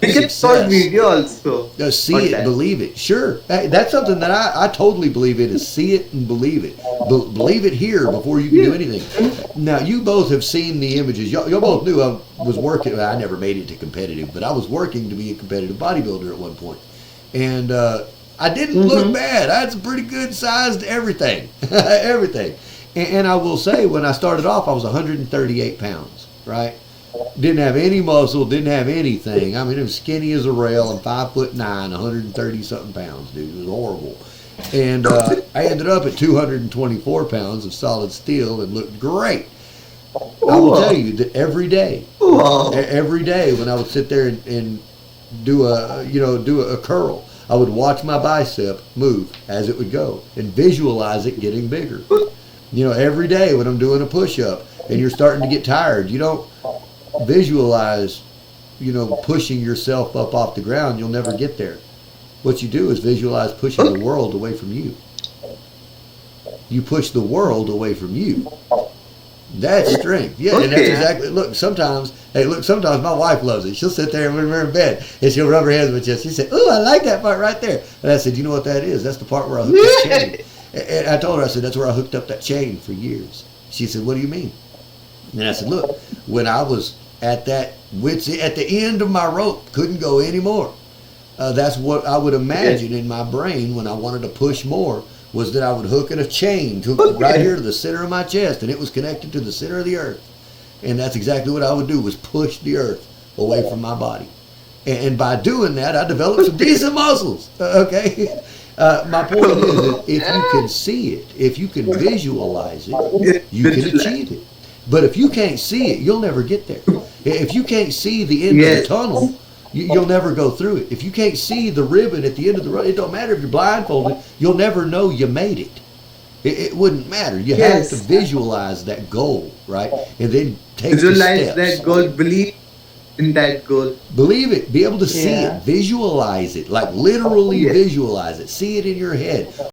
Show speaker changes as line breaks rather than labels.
We can short
success.
video also
See
on
it,
that.
believe it. Sure, that's something that I totally believe in. Is see it and believe it. Believe it here before you can do anything. Now you both have seen the images. Y'all both knew I was working. I never made it to competitive, but I was working to be a competitive bodybuilder at one point, and I didn't look bad. I had some pretty good sized everything, everything. And I will say, when I started off, I was 138 pounds. Right. Didn't have any muscle, didn't have anything. I mean, it was skinny as a rail. I'm 5'9", 130 something pounds, dude. It was horrible. And I ended up at 224 pounds of solid steel and looked great. I will tell you that every day when I would sit there and do a curl, I would watch my bicep move as it would go and visualize it getting bigger. You know, every day when I'm doing a push-up and you're starting to get tired, you don't visualize, pushing yourself up off the ground. You'll never get there. What you do is visualize pushing the world away from you. You push the world away from you. That's strength. Yeah, and that's exactly. Sometimes my wife loves it. She'll sit there when we're in bed and she'll rub her hands with chest. She said, "Oh, I like that part right there." And I said, "You know what that is? That's the part where I hooked that chain." And I told her, I said, "That's where I hooked up that chain for years." She said, "What do you mean?" And I said, "Look, when I was at the end of my rope, couldn't go anymore. That's what I would imagine in my brain when I wanted to push more, was that I would hook in a chain right here to the center of my chest, and it was connected to the center of the earth. And that's exactly what I would do, was push the earth away from my body. And by doing that, I developed some decent muscles. Okay." My point is that if you can see it, if you can visualize it, you can achieve it. But if you can't see it, you'll never get there. If you can't see the end of the tunnel, you'll never go through it. If you can't see the ribbon at the end of the road, it don't matter if you're blindfolded, you'll never know you made it. It wouldn't matter. You have to visualize that goal, right? And then take the steps.
Visualize that goal, believe in that goal.
Believe it. Be able to see it. Visualize it. Like literally visualize it. See it in your head.